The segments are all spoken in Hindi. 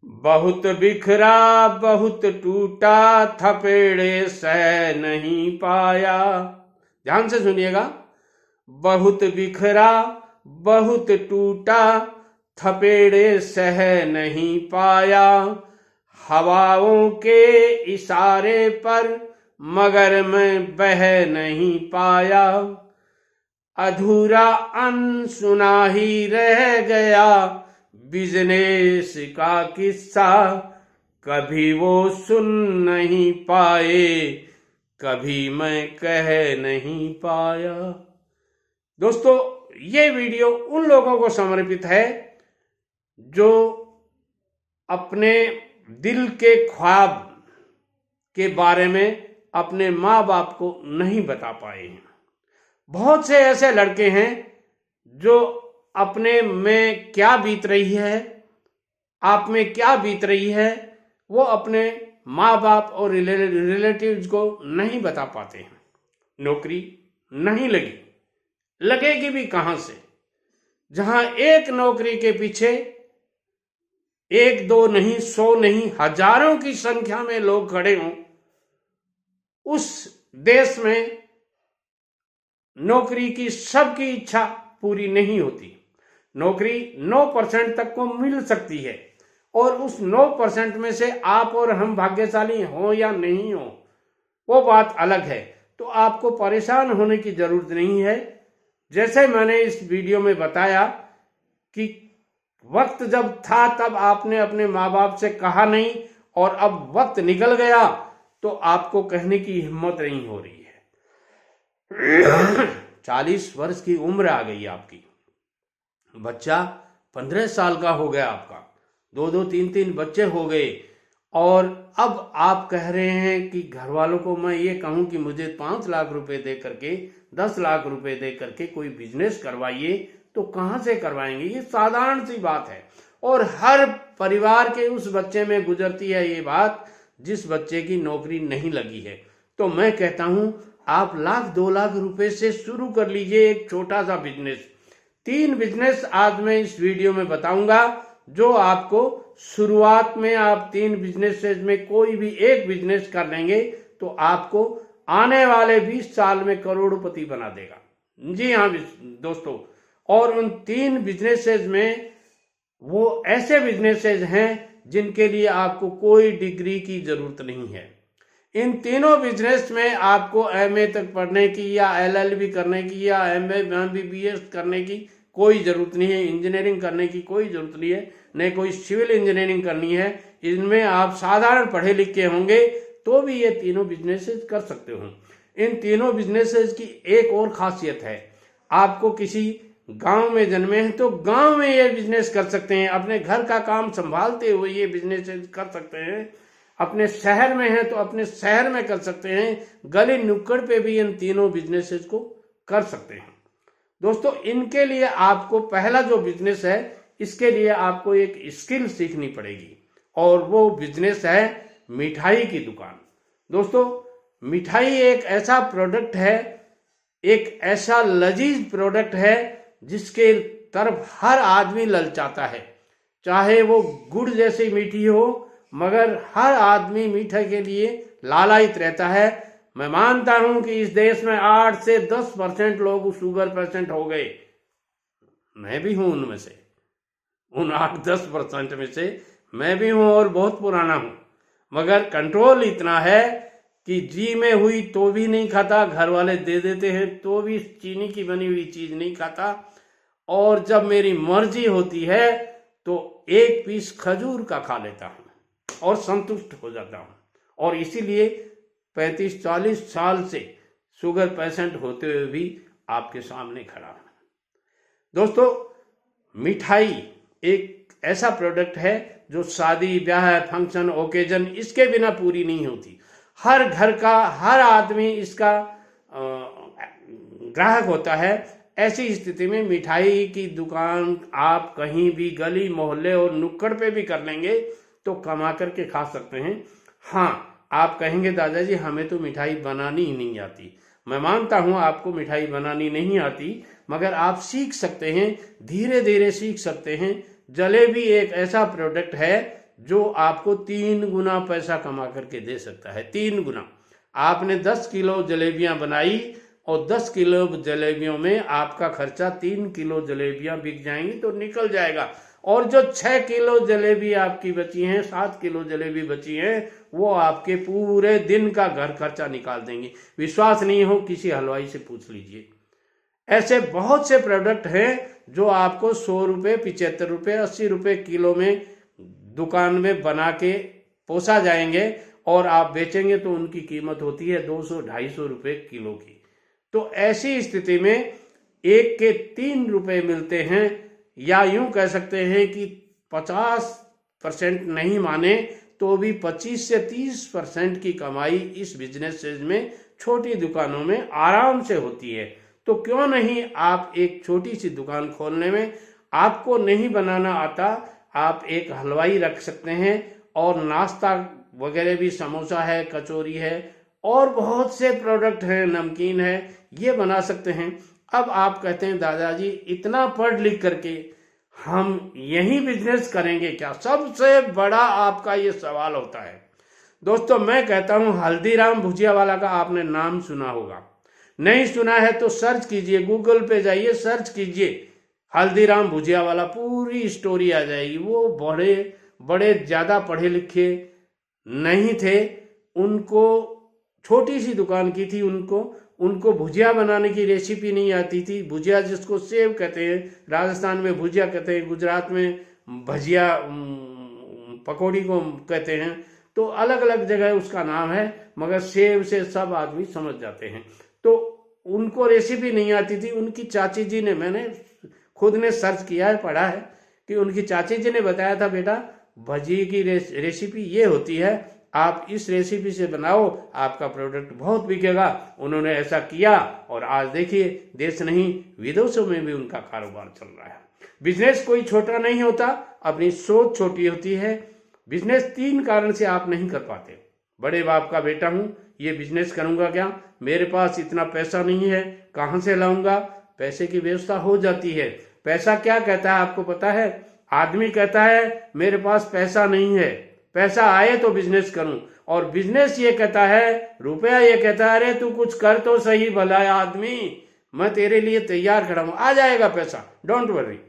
बहुत बिखरा बहुत टूटा, थपेड़े सह नहीं पाया। ध्यान से सुनिएगा। बहुत बिखरा बहुत टूटा, थपेड़े सह नहीं पाया। हवाओं के इशारे पर मगर मैं बह नहीं पाया। अधूरा अनसुना ही रह गया बिजनेस का किस्सा। कभी वो सुन नहीं पाए, कभी मैं कह नहीं पाया। दोस्तों, ये वीडियो उन लोगों को समर्पित है जो अपने दिल के ख्वाब के बारे में अपने माँ बाप को नहीं बता पाए हैं। बहुत से ऐसे लड़के हैं जो अपने में क्या बीत रही है, आप में क्या बीत रही है, वो अपने माँ बाप और रिलेटिव्स को नहीं बता पाते हैं। नौकरी नहीं लगी, लगेगी भी कहां से, जहां एक नौकरी के पीछे एक दो नहीं, 100 नहीं, हजारों की संख्या में लोग खड़े हों। उस देश में नौकरी की सबकी इच्छा पूरी नहीं होती। नौकरी 9% तक को मिल सकती है और उस 9% में से आप और हम भाग्यशाली हो या नहीं हो, वो बात अलग है। तो आपको परेशान होने की जरूरत नहीं है। जैसे मैंने इस वीडियो में बताया कि वक्त जब था तब आपने अपने माँ बाप से कहा नहीं, और अब वक्त निकल गया तो आपको कहने की हिम्मत नहीं हो रही है। 40 वर्ष की उम्र आ गई आपकी, बच्चा 15 साल का हो गया आपका, 2-2 3-3 बच्चे हो गए, और अब आप कह रहे हैं कि घर वालों को मैं ये कहूं कि मुझे 5 लाख रुपए दे करके, 10 लाख रुपए दे करके कोई बिजनेस करवाइए, तो कहां से करवाएंगे? ये साधारण सी बात है और हर परिवार के उस बच्चे में गुजरती है ये बात जिस बच्चे की नौकरी नहीं लगी है। तो मैं कहता हूं आप 1-2 लाख रुपए से शुरू कर लीजिए एक छोटा सा बिजनेस। 3 बिजनेस आज मैं इस वीडियो में बताऊंगा जो आपको शुरुआत में, आप 3 बिजनेस में कोई भी एक बिजनेस कर लेंगे तो आपको आने वाले 20 साल में करोड़पति बना देगा। जी हाँ दोस्तों, और उन 3 बिजनेसेस में वो ऐसे बिजनेसेस हैं जिनके लिए आपको कोई डिग्री की जरूरत नहीं है। इन तीनों बिजनेस में आपको MA तक पढ़ने की या LLB करने की या MA MBBS करने की कोई जरूरत नहीं है, इंजीनियरिंग करने की कोई जरूरत नहीं है, न कोई सिविल इंजीनियरिंग करनी है। इनमें आप साधारण पढ़े लिखे होंगे तो भी ये तीनों बिजनेसेस कर सकते हो। इन तीनों बिजनेसेस की एक और खासियत है, आपको किसी गांव में जन्मे हैं तो गांव में ये बिजनेस कर सकते हैं, अपने घर का काम संभालते हुए ये बिजनेस कर सकते हैं। अपने शहर में हैं तो अपने शहर में कर सकते हैं, गली नुक्कड़ पे भी इन तीनों बिजनेसेस को कर सकते हैं। दोस्तों, इनके लिए आपको पहला जो बिजनेस है, इसके लिए आपको एक स्किल सीखनी पड़ेगी और वो बिजनेस है मिठाई की दुकान। दोस्तों, मिठाई एक ऐसा प्रोडक्ट है, एक ऐसा लजीज प्रोडक्ट है जिसके तरफ हर आदमी ललचाता है। चाहे वो गुड़ जैसी मीठी हो, मगर हर आदमी मीठे के लिए लालायित रहता है। मैं मानता हूं कि इस देश में 8 से 10% लोग शुगर पेशेंट हो गए, मैं भी हूं उनमें से, उन 8-10% में से मैं भी हूं और बहुत पुराना हूं। मगर कंट्रोल इतना है कि जी में हुई तो भी नहीं खाता, घर वाले दे देते हैं तो भी चीनी की बनी हुई चीज नहीं खाता, और जब मेरी मर्जी होती है तो एक पीस खजूर का खा लेता हूं और संतुष्ट हो जाता हूं। और इसीलिए 35-40 साल से शुगर पेशेंट होते हुए भी आपके सामने खड़ा हूं। दोस्तों, मिठाई एक ऐसा प्रोडक्ट है जो शादी ब्याह फंक्शन ओकेजन इसके बिना पूरी नहीं होती। हर घर का हर आदमी इसका ग्राहक होता है। ऐसी स्थिति में मिठाई की दुकान आप कहीं भी गली मोहल्ले और नुक्कड़ पे भी कर लेंगे तो कमा करके खा सकते हैं। हाँ, आप कहेंगे दादाजी हमें तो मिठाई बनानी ही नहीं आती। मैं मानता हूं आपको मिठाई बनानी नहीं आती, मगर आप सीख सकते हैं, धीरे धीरे सीख सकते हैं। जलेबी एक ऐसा प्रोडक्ट है जो आपको 3 गुना पैसा कमा करके दे सकता है। 3 गुना। आपने 10 किलो जलेबियां बनाई और 10 किलो जलेबियों में आपका खर्चा 3 किलो जलेबियां बिक जाएंगी तो निकल जाएगा। और जो 6 किलो जलेबी आपकी बची हैं, 7 किलो जलेबी बची हैं, वो आपके पूरे दिन का घर खर्चा निकाल देंगी। विश्वास नहीं हो किसी हलवाई से पूछ लीजिए। ऐसे बहुत से प्रोडक्ट हैं जो आपको 100 रुपये, 75 रुपये, 80 रुपये किलो में दुकान में बना के पोसा जाएंगे और आप बेचेंगे तो उनकी कीमत होती है 200-250 रुपये किलो की। तो ऐसी स्थिति में 1 के 3 रुपये मिलते हैं, या यूं कह सकते हैं कि 50% नहीं माने तो भी 25 से 30% की कमाई इस बिजनेस में छोटी दुकानों में आराम से होती है। तो क्यों नहीं आप एक छोटी सी दुकान खोलने में, आपको नहीं बनाना आता, आप एक हलवाई रख सकते हैं और नाश्ता वगैरह भी, समोसा है, कचौरी है और बहुत से प्रोडक्ट हैं, नमकीन है, ये बना सकते हैं। अब आप कहते हैं दादाजी इतना पढ़ लिख करके हम यही बिजनेस करेंगे क्या? सबसे बड़ा आपका ये सवाल होता है। दोस्तों मैं कहता हूं हल्दीराम भुजिया वाला का आपने नाम सुना होगा, नहीं सुना है तो सर्च कीजिए, गूगल पे जाइए, सर्च कीजिए हल्दीराम भुजिया वाला, पूरी स्टोरी आ जाएगी। वो बड़े बड़े ज़्यादा पढ़े लिखे नहीं थे, उनको छोटी सी दुकान की थी, उनको भुजिया बनाने की रेसिपी नहीं आती थी। भुजिया जिसको सेव कहते हैं, राजस्थान में भुजिया कहते हैं, गुजरात में भजिया पकौड़ी को कहते हैं, तो अलग अलग जगह उसका नाम है, मगर सेव से सब आदमी समझ जाते हैं। तो उनको रेसिपी नहीं आती थी। उनकी चाची जी ने, मैंने खुद ने सर्च किया है, पढ़ा है कि उनकी चाची जी ने बताया था, बेटा भजिए की रेसिपी ये होती है, आप इस रेसिपी से बनाओ, आपका प्रोडक्ट बहुत बिकेगा। उन्होंने ऐसा किया और आज देखिए देश नहीं विदेशों में भी उनका कारोबार चल रहा है। बिजनेस कोई छोटा नहीं होता, अपनी सोच छोटी होती है। बिजनेस 3 कारण से आप नहीं कर पाते। बड़े बाप का बेटा हूं, ये बिजनेस करूंगा क्या, मेरे पास इतना पैसा नहीं है, कहां से लाऊंगा? पैसे की व्यवस्था हो जाती है। पैसा क्या कहता है आपको पता है? आदमी कहता है मेरे पास पैसा नहीं है, पैसा आए तो बिजनेस करूं, और बिजनेस ये कहता है, रुपया ये कहता है, अरे तू कुछ कर तो सही भला आदमी, मैं तेरे लिए तैयार खड़ा हूं, आ जाएगा पैसा, डोंट वरी।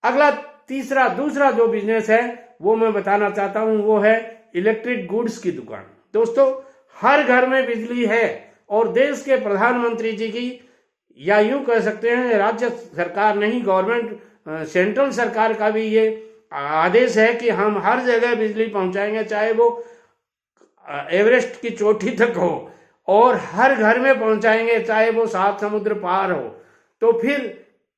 अगला दूसरा जो बिजनेस है वो मैं बताना चाहता हूं, वो है इलेक्ट्रिक गुड्स की दुकान। दोस्तों हर घर में बिजली है और देश के प्रधानमंत्री जी की, या यूं कह सकते हैं राज्य सरकार नहीं, गवर्नमेंट, सेंट्रल सरकार का भी ये आदेश है कि हम हर जगह बिजली पहुंचाएंगे, चाहे वो एवरेस्ट की चोटी तक हो, और हर घर में पहुंचाएंगे, चाहे वो 7 समुद्र पार हो। तो फिर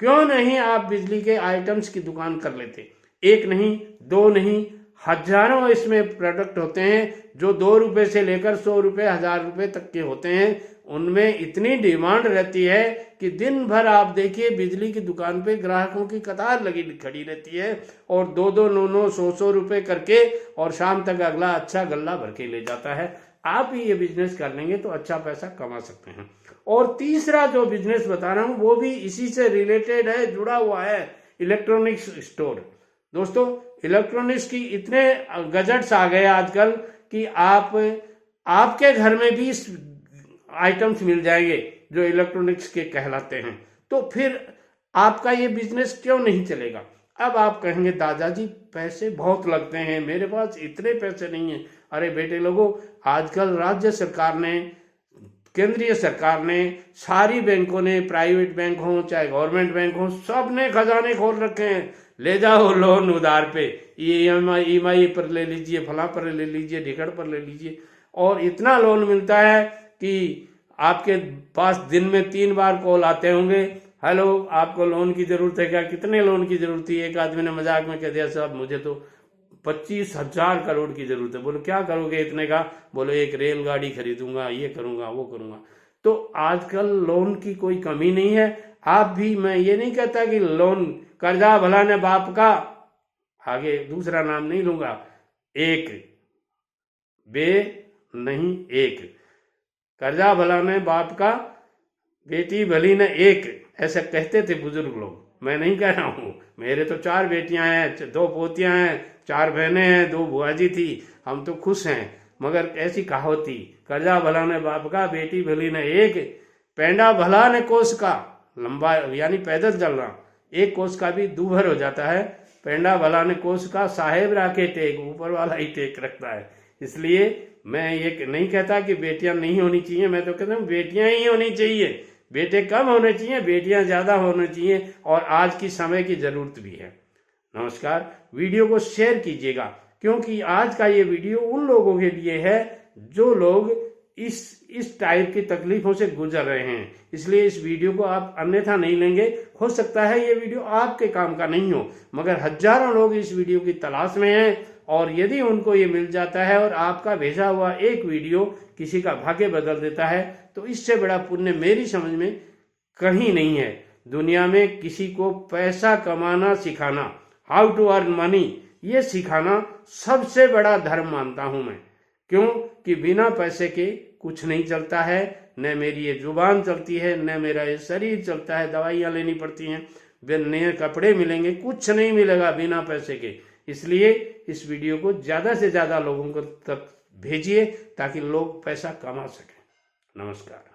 क्यों नहीं आप बिजली के आइटम्स की दुकान कर लेते? 1 नहीं, 2 नहीं, हजारों इसमें प्रोडक्ट होते हैं जो 2 रुपए से लेकर 100 रुपए, 1000 रुपए तक के होते हैं। उनमें इतनी डिमांड रहती है कि दिन भर आप देखिए बिजली की दुकान पे ग्राहकों की कतार लगी खड़ी रहती है, और 2-2, 9-9, 100-100 रुपए करके, और शाम तक अगला अच्छा गल्ला भर के ले जाता है। आप ही ये बिजनेस कर लेंगे तो अच्छा पैसा कमा सकते हैं। और तीसरा जो बिजनेस बता रहा हूं वो भी इसी से रिलेटेड है, जुड़ा हुआ है, इलेक्ट्रॉनिक्स स्टोर। दोस्तों इलेक्ट्रॉनिक्स की इतने गैजेट्स आ गए आजकल कि आपके घर में भी आइटम्स मिल जाएंगे जो इलेक्ट्रॉनिक्स के कहलाते हैं। तो फिर आपका ये बिजनेस क्यों नहीं चलेगा? अब आप कहेंगे दादाजी पैसे बहुत लगते हैं, मेरे पास इतने पैसे नहीं है। अरे बेटे लोगों, आजकल राज्य सरकार ने, केंद्रीय सरकार ने, सारी बैंकों ने, प्राइवेट बैंक हो चाहे गवर्नमेंट बैंक हो, सब ने खजाने खोल रखे हैं। ले जाओ लोन उधार पे, EMI पर ले लीजिए, फला पर ले लीजिए, ढिकड़ पर ले लीजिए, और इतना लोन मिलता है कि आपके पास दिन में 3 बार कॉल आते होंगे, हेलो आपको लोन की जरूरत है क्या? कितने लोन की जरूरत है? एक आदमी ने मजाक में कह दिया, साहब मुझे तो 25,000 करोड़ की जरूरत है। बोलो क्या करोगे इतने का? बोलो एक रेलगाड़ी खरीदूंगा, ये करूंगा, वो करूंगा। तो आजकल लोन की कोई कमी नहीं है। आप भी, मैं ये नहीं कहता कि लोन कर्जा भला ने बाप का, आगे दूसरा नाम नहीं लूंगा, एक कर्जा भला ने बाप का, बेटी भली ने एक, ऐसा कहते थे बुजुर्ग लोग। मैं नहीं कह रहा हूं, मेरे तो 4 बेटियां हैं, 2 पोतियां हैं, 4 बहनें हैं, 2 बुआ जी थी, हम तो खुश हैं। मगर ऐसी कहावत थी, कर्जा भला ने बाप का, बेटी भली ने एक, पेंडा भला ने कोस का, लंबा यानी पैदल चलना, 1 कोस का भी दूभर हो जाता है। पेंडा भला ने कोस का, साहेब राखे टेक, ऊपर वाला ही टेक रखता है। इसलिए मैं ये नहीं कहता कि बेटियां नहीं होनी चाहिए, मैं तो कहता हूँ बेटियां ही होनी चाहिए। बेटे कम होने चाहिए, बेटियां ज्यादा होनी चाहिए, और आज की समय की जरूरत भी है। नमस्कार। वीडियो को शेयर कीजिएगा, क्योंकि आज का ये वीडियो उन लोगों के लिए है जो लोग इस टाइप की तकलीफों से गुजर रहे हैं। इसलिए इस वीडियो को आप अन्यथा नहीं लेंगे। हो सकता है ये वीडियो आपके काम का नहीं हो, मगर हजारों लोग इस वीडियो की तलाश में हैं, और यदि उनको ये मिल जाता है और आपका भेजा हुआ एक वीडियो किसी का भाग्य बदल देता है, तो इससे बड़ा पुण्य मेरी समझ में कहीं नहीं है। दुनिया में किसी को पैसा कमाना सिखाना, हाउ टू अर्न मनी, ये सिखाना सबसे बड़ा धर्म मानता हूं मैं। क्यों कि बिना पैसे के कुछ नहीं चलता है, न मेरी ये जुबान चलती है, न मेरा ये शरीर चलता है, दवाइयाँ लेनी पड़ती हैं, नए कपड़े मिलेंगे, कुछ नहीं मिलेगा बिना पैसे के। इसलिए इस वीडियो को ज़्यादा से ज़्यादा लोगों को तक भेजिए, ताकि लोग पैसा कमा सकें। नमस्कार।